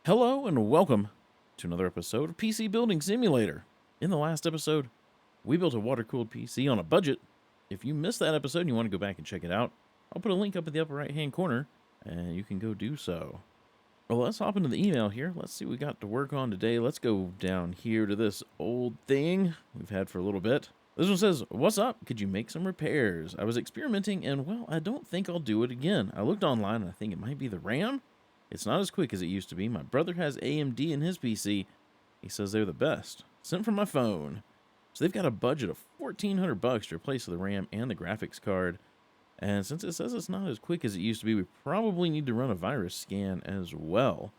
Hello and welcome to another episode of PC Building Simulator. In the last episode, we built a water-cooled PC on a budget. If you missed that episode and you want to go back and check it out, I'll put a link up in the upper right-hand corner, and you can go do so. Well, let's hop into the email here. Let's see what we got to work on today. Let's go down here to this old thing we've had for a little bit. This one says, "What's up? Could you make some repairs? I was experimenting and, well, I don't think I'll do it again. I looked online and I think it might be the RAM. It's not as quick as it used to be. My brother has AMD in his PC. He says they're the best. Sent from my phone." So they've got a budget of $1,400 to replace the RAM and the graphics card. And since it says it's not as quick as it used to be, we probably need to run a virus scan as well.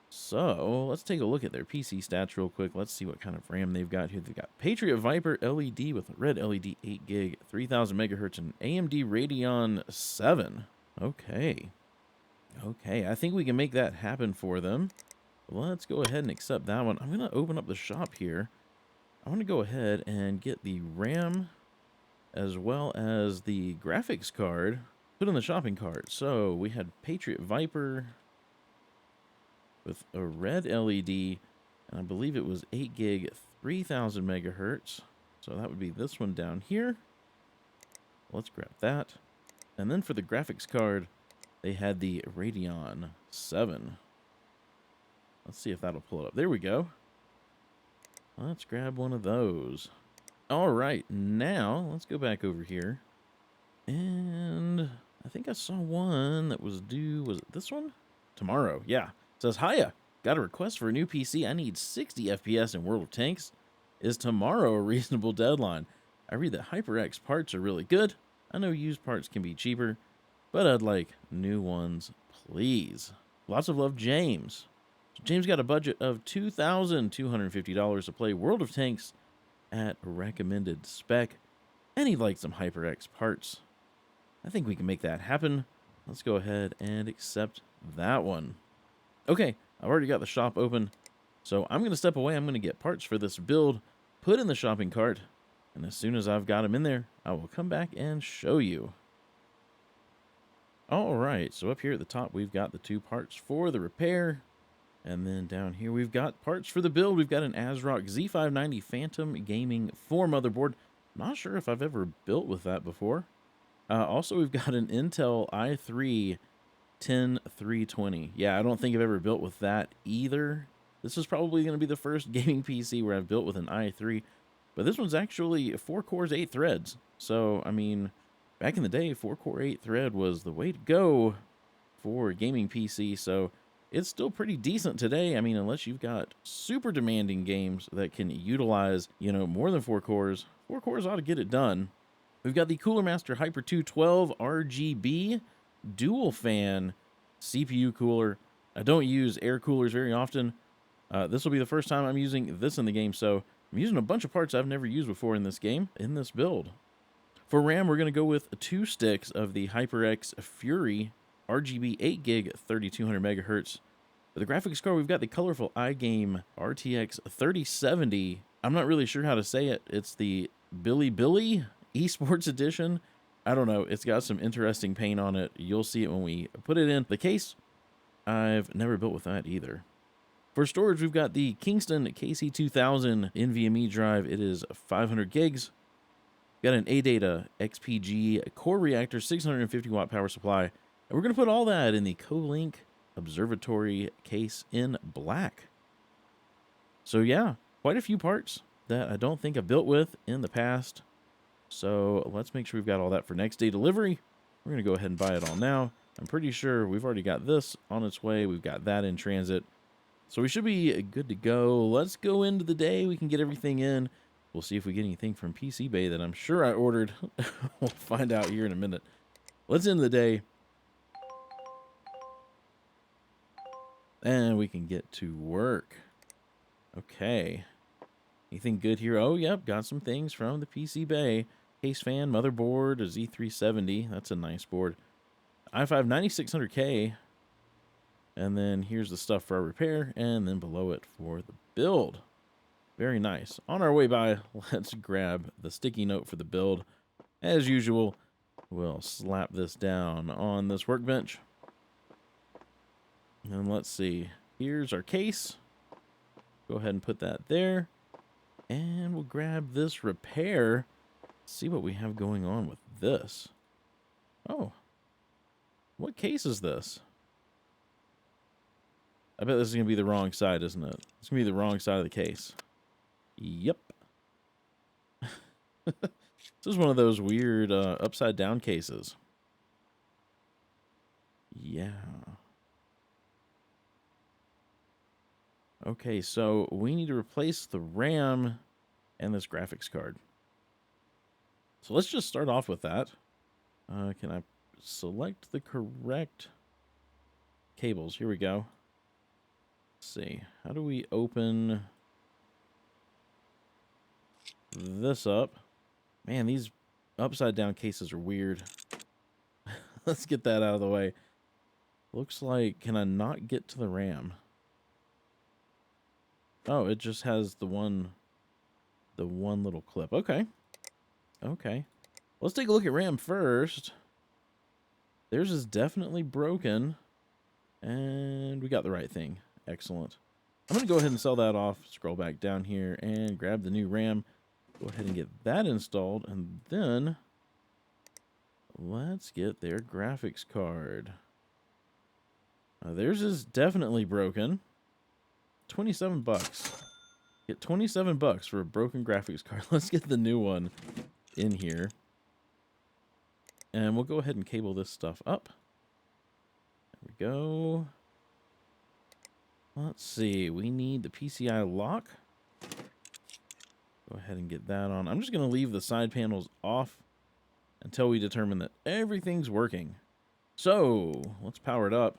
So let's take a look at their PC stats real quick. Let's see what kind of RAM they've got here. They've got Patriot Viper LED with red LED 8 gig, 3000 megahertz, and AMD Radeon 7. Okay, I think we can make that happen for them. Let's go ahead and accept that one. I'm going to open up the shop here. I want to go ahead and get the RAM as well as the graphics card put in the shopping cart. So we had Patriot Viper with a red LED, and I believe it was 8 gig, 3000 megahertz. So that would be this one down here. Let's grab that. And then for the graphics card, they had the Radeon 7. Let's see if that'll pull it up. There we go. Let's grab one of those. All right, now let's go back over here. And I think I saw one that was due. Was it this one? Tomorrow, yeah. It says, "Hiya, got a request for a new PC. I need 60 FPS in World of Tanks. Is tomorrow a reasonable deadline? I read that HyperX parts are really good. I know used parts can be cheaper, but I'd like new ones, please. Lots of love, James." So James got a budget of $2,250 to play World of Tanks at recommended spec, and he'd like some HyperX parts. I think we can make that happen. Let's go ahead and accept that one. Okay, I've already got the shop open, so I'm going to step away. I'm going to get parts for this build, put in the shopping cart, and as soon as I've got them in there, I will come back and show you. All right, so up here at the top, we've got the two parts for the repair. And then down here, we've got parts for the build. We've got an ASRock Z590 Phantom Gaming 4 motherboard. Not sure if I've ever built with that before. Also, we've got an Intel i3 10320. Yeah, I don't think I've ever built with that either. This is probably going to be the first gaming PC where I've built with an i3. But this one's actually 4 cores, 8 threads. So, I mean, back in the day, 4-core 8 thread was the way to go for a gaming PC. So it's still pretty decent today. I mean, unless you've got super demanding games that can utilize, more than 4 cores. 4 cores ought to get it done. We've got the Cooler Master Hyper 212 RGB dual fan CPU cooler. I don't use air coolers very often. This will be the first time I'm using this in the game, so I'm using a bunch of parts I've never used before in this game, in this build. For RAM, we're going to go with 2 sticks of the HyperX Fury RGB 8 gig 3200 megahertz. For the graphics card, we've got the colorful iGame RTX 3070. I'm not really sure how to say it. It's the Billy Esports Edition. I don't know. It's got some interesting paint on it. You'll see it when we put it in the case. I've never built with that either. For storage, we've got the Kingston KC2000 NVMe drive. It is 500 gigs. Got an ADATA XPG core reactor, 650 watt power supply. And we're going to put all that in the CoLink Observatory case in black. So yeah, quite a few parts that I don't think I've built with in the past. So let's make sure we've got all that for next day delivery. We're going to go ahead and buy it all now. I'm pretty sure we've already got this on its way. We've got that in transit. So we should be good to go. Let's go into the day. We can get everything in. We'll see if we get anything from PC Bay that I'm sure I ordered. We'll find out here in a minute. Let's end the day. And we can get to work. Okay. Anything good here? Oh, yep. Got some things from the PC Bay. Case fan, motherboard, a Z370. That's a nice board. i5 9600K. And then here's the stuff for our repair. And then below it for the build. Very nice. On our way by, let's grab the sticky note for the build. As usual, we'll slap this down on this workbench. And let's see. Here's our case. Go ahead and put that there. And we'll grab this repair. See what we have going on with this. Oh. What case is this? I bet this is going to be the wrong side, isn't it? It's going to be the wrong side of the case. Yep. This is one of those weird upside down cases. Yeah. Okay, so we need to replace the RAM and this graphics card. So let's just start off with that. Can I select the correct cables? Here we go. Let's see. How do we open this up? Man, these upside down cases are weird. Let's get that out of the way. Looks like, can I not get to the RAM? Oh, it just has the one little clip. Okay. Okay. Let's take a look at RAM first. Theirs is definitely broken. And we got the right thing. Excellent. I'm going to go ahead and sell that off. Scroll back down here and grab the new RAM. Go ahead and get that installed. And then let's get their graphics card. Theirs is definitely broken. 27 bucks. Get 27 bucks for a broken graphics card. Let's get the new one in here. And we'll go ahead and cable this stuff up. There we go. Let's see. We need the PCI lock. Go ahead and get that on. I'm just going to leave the side panels off until we determine that everything's working. So, let's power it up.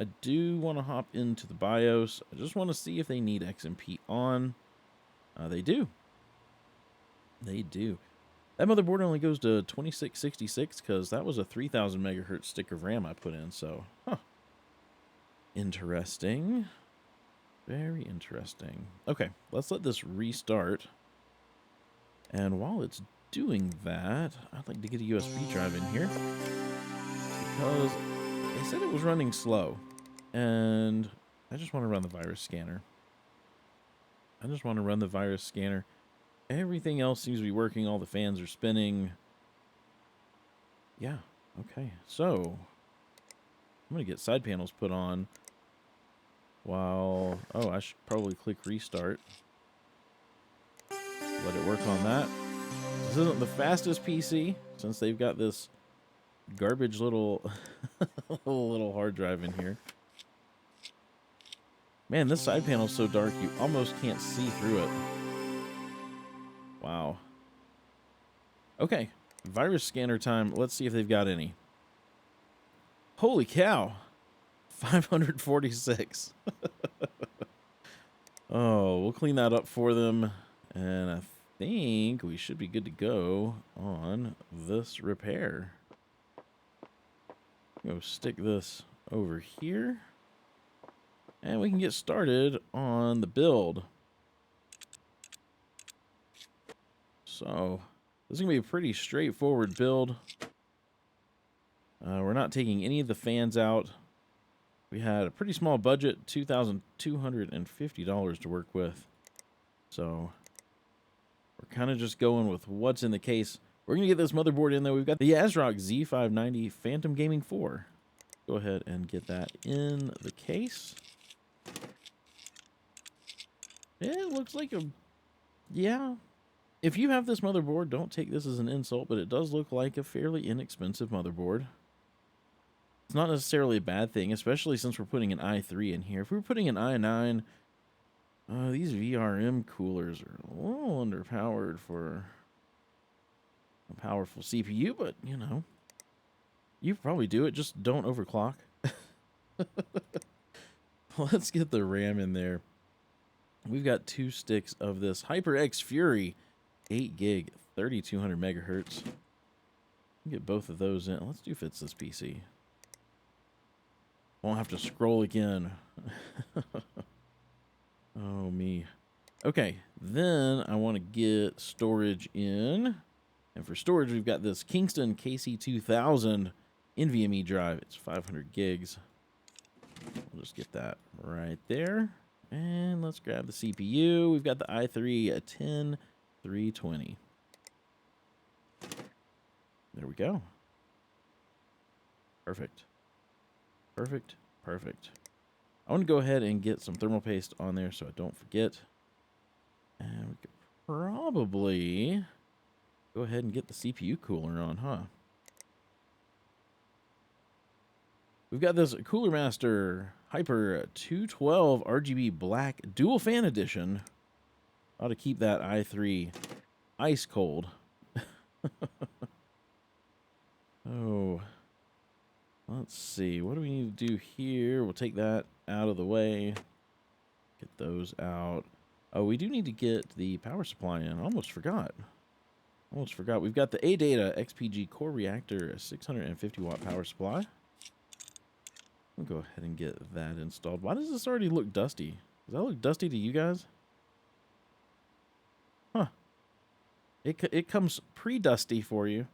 I do want to hop into the BIOS. I just want to see if they need XMP on. They do. They do. That motherboard only goes to 2666 because that was a 3000 megahertz stick of RAM I put in. So, huh. Interesting. Very interesting. Okay, let's let this restart. And while it's doing that, I'd like to get a USB drive in here because they said it was running slow. And I just want to run the virus scanner. Everything else seems to be working. All the fans are spinning. Yeah, okay. So, I'm going to get side panels put on while... Oh, I should probably click restart. Let it work on that. This isn't the fastest PC since they've got this garbage little, little hard drive in here. Man, this side panel's so dark you almost can't see through it. Wow. Okay, virus scanner time. Let's see if they've got any. Holy cow. 546. Oh, we'll clean that up for them. And I think we should be good to go on this repair. Go stick this over here. And we can get started on the build. So, this is going to be a pretty straightforward build. We're not taking any of the fans out. We had a pretty small budget, $2,250 to work with. So, we're kind of just going with what's in the case. We're going to get this motherboard in, though. We've got the ASRock Z590 Phantom Gaming 4. Go ahead and get that in the case. It looks like a... Yeah. If you have this motherboard, don't take this as an insult, but it does look like a fairly inexpensive motherboard. It's not necessarily a bad thing, especially since we're putting an i3 in here. If we were putting an i9, these VRM coolers are a little underpowered for a powerful CPU, but, you know, you probably do it. Just don't overclock. Let's get the RAM in there. We've got 2 sticks of this HyperX Fury 8 gig, 3200 megahertz. Get both of those in. Let's do fits this PC. Won't have to scroll again. Oh, me. Okay, then I want to get storage in. And for storage, we've got this Kingston KC2000 NVMe drive. It's 500 gigs. We'll just get that right there. And let's grab the CPU. We've got the i3-10320. There we go. Perfect. Perfect. Perfect. I want to go ahead and get some thermal paste on there so I don't forget. And we could probably go ahead and get the CPU cooler on, huh? We've got this Cooler Master Hyper 212 RGB Black Dual Fan Edition. Ought to keep that i3 ice cold. Oh, let's see. What do we need to do here? We'll take that out of the way. Get those out. Oh, we do need to get the power supply in. Almost forgot. Almost forgot. We've got the ADATA XPG Core Reactor 650 watt power supply. We'll go ahead and get that installed. Why does this already look dusty? Does that look dusty to you guys? Huh. It comes pre-dusty for you.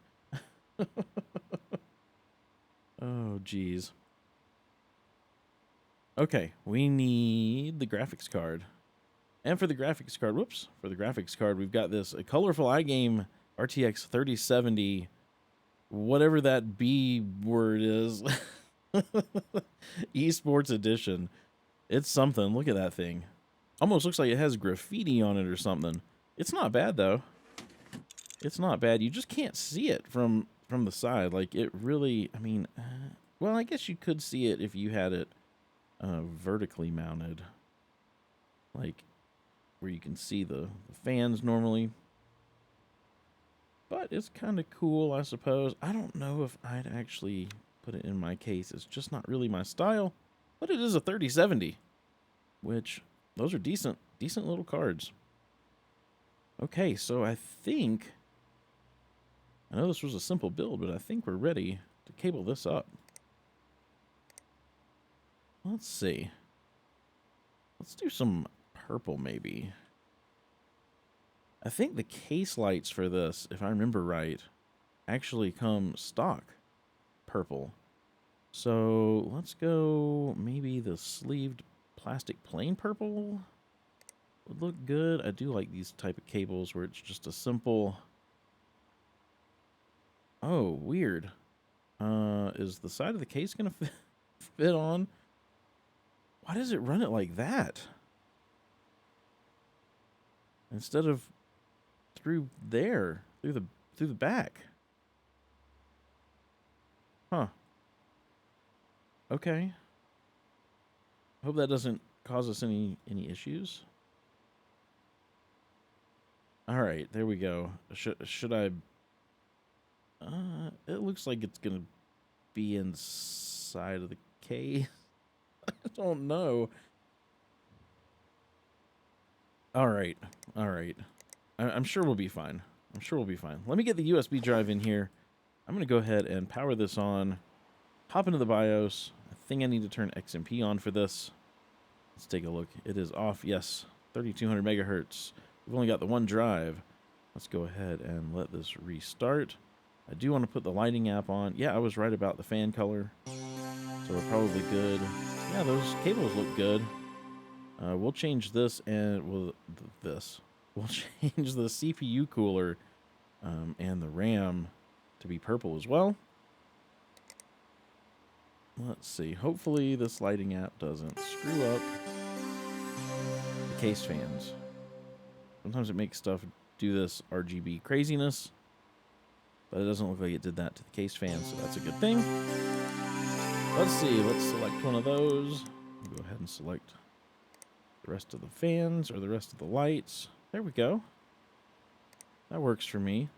Oh, geez. Okay, we need the graphics card. And for the graphics card, whoops, for the graphics card, we've got this colorful iGame RTX 3070, whatever that B word is. Esports edition. It's something. Look at that thing. Almost looks like it has graffiti on it or something. It's not bad, though. It's not bad. You just can't see it from the side. Like, it really, I mean, well, I guess you could see it if you had it vertically mounted. Like, where you can see the fans normally. But it's kind of cool, I suppose. I don't know if I'd actually put it in my case. It's just not really my style. But it is a 3070, which those are decent little cards. Okay, so I think, I know this was a simple build, but I think we're ready to cable this up. Let's see. Let's do some purple, maybe. I think the case lights for this, if I remember right, actually come stock purple. So let's go maybe the sleeved plastic plain purple would look good. I do like these type of cables where it's just a simple... Oh, weird. Is the side of the case going to fit on? Why does it run it like that? Instead of through there, through the back. Huh. Okay. Hope that doesn't cause us any issues. All right, there we go. Should I? It looks like it's gonna be inside of the case. I don't know. All right, all right. I'm sure we'll be fine. I'm sure we'll be fine. Let me get the USB drive in here. I'm gonna go ahead and power this on. Hop into the BIOS. I think I need to turn XMP on for this. Let's take a look. It is off. Yes, 3200 megahertz. We've only got the one drive. Let's go ahead and let this restart. I do want to put the lighting app on. Yeah, I was right about the fan color. So we're probably good. Yeah, those cables look good. We'll change this and we'll change the CPU cooler and the RAM to be purple as well. Let's see. Hopefully this lighting app doesn't screw up the case fans. Sometimes it makes stuff do this RGB craziness, but it doesn't look like it did that to the case fans, so that's a good thing. Let's see. Let's select one of those. Go ahead and select the rest of the fans or the rest of the lights. There we go. That works for me.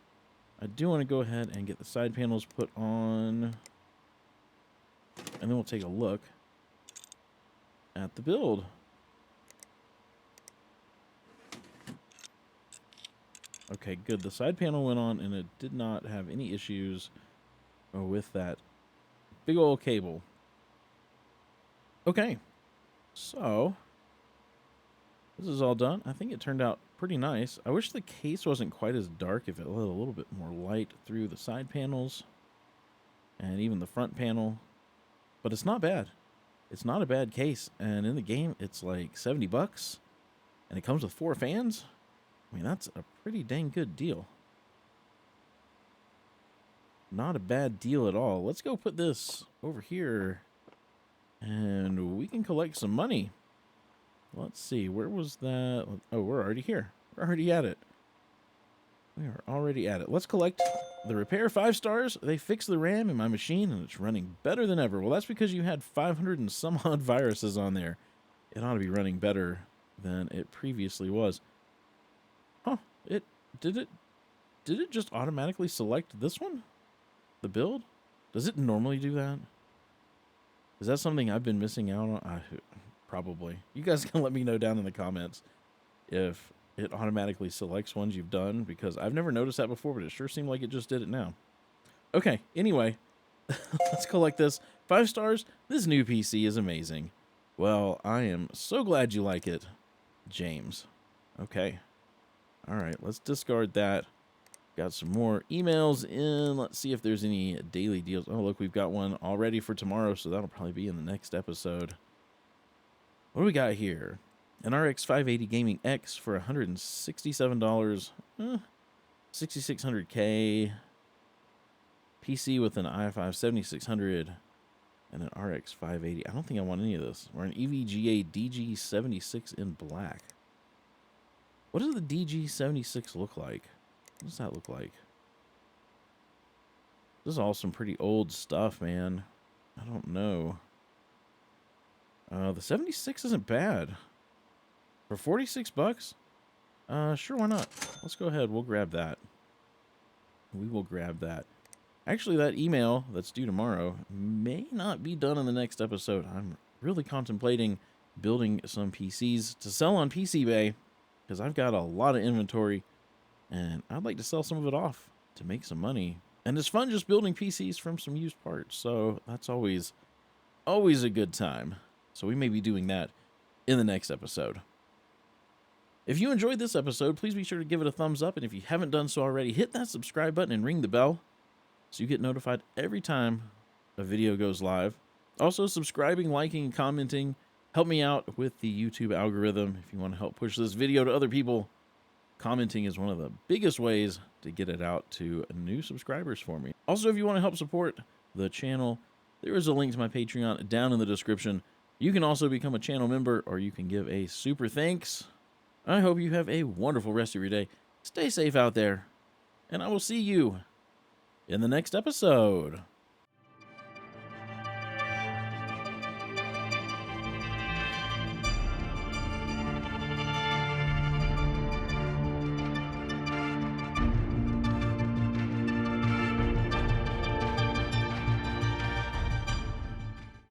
I do want to go ahead and get the side panels put on, and then we'll take a look at the build. Okay, good. The side panel went on, and it did not have any issues with that big old cable. Okay, so this is all done. I think it turned out pretty nice. I wish the case wasn't quite as dark, if it let a little bit more light through the side panels and even the front panel, but it's not bad. It's not a bad case. And in the game, it's like $70. And it comes with 4 fans. I mean, that's a pretty dang good deal. Not a bad deal at all. Let's go put this over here. And we can collect some money. Let's see. Where was that? Oh, we're already here. We're already at it. We are already at it. Let's collect the repair 5 stars. They fixed the RAM in my machine, and it's running better than ever. Well, that's because you had 500 and some odd viruses on there. It ought to be running better than it previously was. Huh. Did it just automatically select this one? The build? Does it normally do that? Is that something I've been missing out on? Probably. You guys can let me know down in the comments if it automatically selects ones you've done, because I've never noticed that before, but it sure seemed like it just did it now. Okay, anyway, let's collect this. 5 stars. This new PC is amazing. Well, I am so glad you like it, James. Okay. All right, let's discard that. Got some more emails in. Let's see if there's any daily deals. Oh, look, we've got one already for tomorrow, so that'll probably be in the next episode. What do we got here? An RX 580 Gaming X for $167. 6600K. PC with an i5 7600 and an RX 580. I don't think I want any of this. Or an EVGA DG76 in black. What does the DG76 look like? What does that look like? This is all some pretty old stuff, man. I don't know. The 76 isn't bad. For $46? Sure, why not? Let's go ahead. We'll grab that. We will grab that. Actually, that email that's due tomorrow may not be done in the next episode. I'm really contemplating building some PCs to sell on PCBay because I've got a lot of inventory and I'd like to sell some of it off to make some money. And it's fun just building PCs from some used parts, so that's always a good time. So we may be doing that in the next episode. If you enjoyed this episode, please be sure to give it a thumbs up. And if you haven't done so already, hit that subscribe button and ring the bell so you get notified every time a video goes live. Also, subscribing, liking, and commenting help me out with the YouTube algorithm. If you want to help push this video to other people, commenting is one of the biggest ways to get it out to new subscribers for me. Also, if you want to help support the channel, there is a link to my Patreon down in the description. You can also become a channel member, or you can give a super thanks. I hope you have a wonderful rest of your day. Stay safe out there, and I will see you in the next episode.